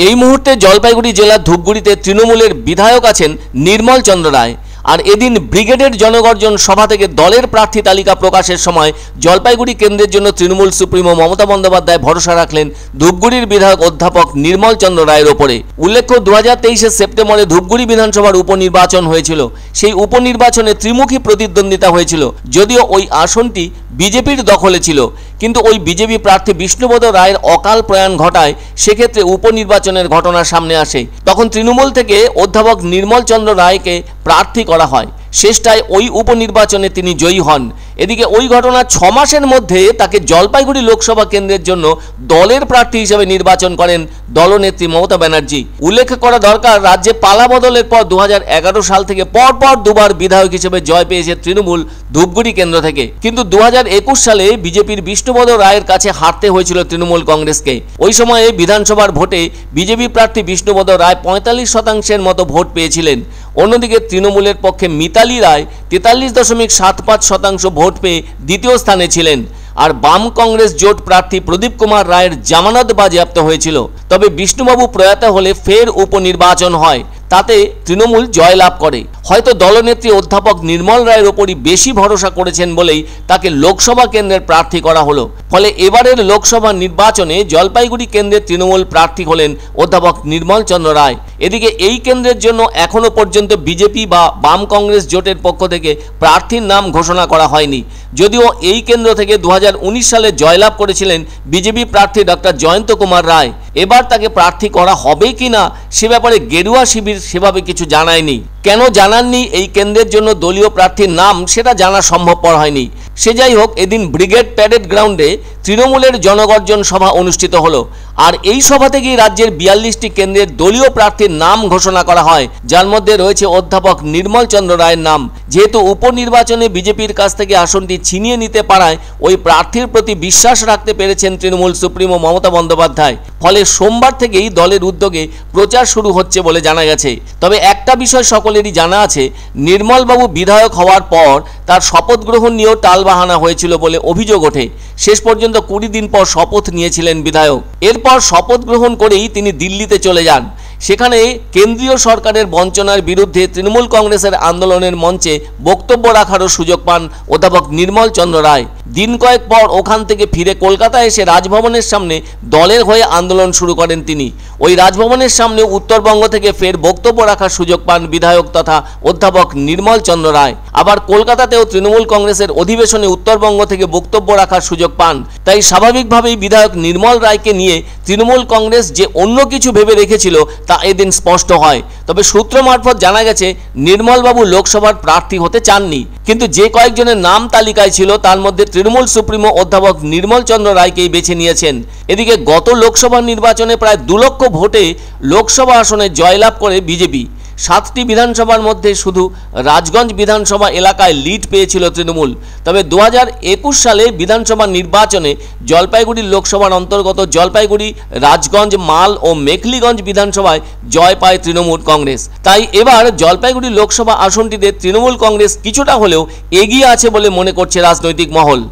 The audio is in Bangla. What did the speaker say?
এই মুহূর্তে জলপাইগুড়ি জেলার ধূপগুড়িতে তৃণমূলের বিধায়ক আছেন নির্মল চন্দ্র রায়। আর এদিন ব্রিগেডের জনগর্জন সভা থেকে দলের প্রার্থী তালিকা প্রকাশের সময় জলপাইগুড়ি কেন্দ্রের জন্য তৃণমূল সুপ্রিমো মমতা বন্দ্যোপাধ্যায় ভরসা রাখলেন ধূপগুড়ির বিধায়ক অধ্যাপক নির্মল চন্দ্র রায়ের ওপরে। উল্লেখ্য 2023 সেপ্টেম্বরে ধূপগুড়ি বিধানসভার উপনির্বাচন হয়েছিল। সেই উপনির্বাচনে ত্রিমুখী প্রতিদ্বন্দ্বিতা হয়েছিল, যদিও ওই আসনটি বিজেপির দখলে ছিল, কিন্তু ওই বিজেপি প্রার্থী বিষ্ণুপদ রায়ের অকাল প্রয়াণ ঘটায় সেক্ষেত্রে উপনির্বাচনের ঘটনা সামনে আসে। তখন তৃণমূল থেকে অধ্যাপক নির্মল চন্দ্র রায়কে প্রার্থী করা হয়। শেষটায় ওই উপনির্বাচনে তিনি জয়ী হন। এদিকে ওই ঘটনার 6 মাসের মধ্যে তাকে জলপাইগুড়ি লোকসভা কেন্দ্রের জন্য দলের প্রার্থী হিসেবে নির্বাচন করেন দলনেত্রী মমতা ব্যানার্জি। উল্লেখ করা দরকার, রাজ্যে পালা বদলের পর 2011 সাল থেকে পরপর দুবার বিধায়ক হিসেবে জয় পেয়েছে তৃণমূল ধূপগুড়ি কেন্দ্র থেকে। কিন্তু 2021 সালে বিজেপির বিষ্ণুপদ রায়ের কাছে হারতে হয়েছিল তৃণমূল কংগ্রেসকে। ওই সময়ে বিধানসভার ভোটে বিজেপি প্রার্থী বিষ্ণুপদ রায় 45% মতো ভোট পেয়েছিলেন। অন্যদিকে তৃণমূলের পক্ষে মিতালি রায় 43.75% ভোট পেয়ে দ্বিতীয় স্থানে ছিলেন। আর বাম কংগ্রেস জোট প্রার্থী প্রদীপ কুমার রায়ের জামানত বাজেয়াপ্ত হয়েছিল। তবে বিষ্ণুবাবু প্রয়াত হলে ফের উপনির্বাচন হয়, তাতে তৃণমূল জয়লাভ করে। হয়তো দলনেত্রী অধ্যাপক নির্মল রায়ের ওপরই বেশি ভরসা করেছেন বলেই তাকে লোকসভা কেন্দ্রের প্রার্থী করা হলো। ফলে এবারের লোকসভা নির্বাচনে জলপাইগুড়ি কেন্দ্রের তৃণমূল প্রার্থী হলেন অধ্যাপক নির্মল চন্দ্র রায়। এদিকে এই কেন্দ্রের জন্য এখনো পর্যন্ত বিজেপি বা বাম কংগ্রেস জোটের পক্ষ থেকে প্রার্থীর নাম ঘোষণা করা হয়নি। যদিও এই কেন্দ্র থেকে 2019 সালে জয়লাভ করেছিলেন বিজেপি প্রার্থী ডক্টর জয়ন্ত কুমার রায়। এবার তাকে প্রার্থী করা হবে কিনা সে ব্যাপারে গেরুয়া শিবির সেভাবে কিছু জানায়নি। কেন জানাননি এই কেন্দ্রের জন্য দলীয় প্রার্থীর নাম, সেটা জানা সম্ভবপর হয়নি। সে যাই হোক, এদিন ব্রিগেড প্যারেড গ্রাউন্ডে তৃণমূলের জনগর্জন সভা অনুষ্ঠিত হলো। আর এই সভা থেকেই রাজ্যের 42টি কেন্দ্রের দলীয় প্রার্থীর নাম ঘোষণা করা হয়, যার মধ্যে রয়েছে অধ্যাপক নির্মল চন্দ্র রায়ের নাম। যেহেতু উপনির্বাচনে বিজেপির কাছ থেকে আসনটি ছিনিয়ে নিতে পারায় ওই প্রার্থীর প্রতি বিশ্বাস রাখতে পেরেছেন তৃণমূল সুপ্রিমো মমতা বন্দ্যোপাধ্যায়। ফলে সোমবার থেকেই দলের উদ্যোগে প্রচার শুরু হচ্ছে বলে জানা গেছে। তবে একটা বিষয় সকলেরই জানা আছে, নির্মলবাবু বিধায়ক হওয়ার পর তার শপথ গ্রহণ নিয়েও টালবাহানা হয়েছিল বলে অভিযোগ ওঠে। শেষ পর্যন্ত 20 দিন পর শপথ নিয়েছিলেন বিধায়ক। এরপর শপথ গ্রহণ করেই তিনি দিল্লিতে চলে যান। সেখানে কেন্দ্রীয় সরকারের বঞ্চনার বিরুদ্ধে তৃণমূল কংগ্রেসের আন্দোলনের মঞ্চে বক্তব্য রাখারও সুযোগ পান অধ্যাপক নির্মল চন্দ্র রায়। দিন কয়েক পর ওখান থেকে ফিরে কলকাতায় এসে রাজভবনের সামনে দলের হয়ে আন্দোলন শুরু করেন তিনি। ওই রাজভবনের সামনে উত্তরবঙ্গ থেকে ফের বক্তব্য রাখার সুযোগ পান বিধায়ক তথা অধ্যাপক নির্মল চন্দ্র রায়। আবার কলকাতাতেও তৃণমূল কংগ্রেসের অধিবেশনে উত্তরবঙ্গ থেকে বক্তব্য রাখার সুযোগ পান। তাই স্বাভাবিকভাবেই বিধায়ক নির্মল রায়কে নিয়ে তৃণমূল কংগ্রেস যে অন্য কিছু ভেবে রেখেছিল তা এদিন স্পষ্ট হয়। তবে সূত্র মারফত জানা গেছে নির্মলবাবু লোকসভার প্রার্থী হতে চাননি, কিন্তু যে কয়েকজনের নাম তালিকায় ছিল তার মধ্যে তৃণমূল সুপ্রিমো অধ্যাপক নির্মল চন্দ্র রায়কেই বেছে নিয়েছেন। এদিকে গত লোকসভা নির্বাচনে প্রায় 2 লক্ষ ভোটে লোকসভা আসনে জয়লাভ করে বিজেপি। 7টি বিধানসভার মধ্যে শুধু রাজগঞ্জ বিধানসভা এলাকায় লিড পেয়েছিল তৃণমূল। তবে 2021 সালে বিধানসভা নির্বাচনে জলপাইগুড়ি লোকসভার অন্তর্গত জলপাইগুড়ি, রাজগঞ্জ, মাল ও মেখলিগঞ্জ বিধানসভায় জয় পায় তৃণমূল কংগ্রেস। তাই এবার জলপাইগুড়ি লোকসভা আসনটিতে তৃণমূল কংগ্রেস কিছুটা হলেও এগিয়ে আছে বলে মনে করছে রাজনৈতিক মহল।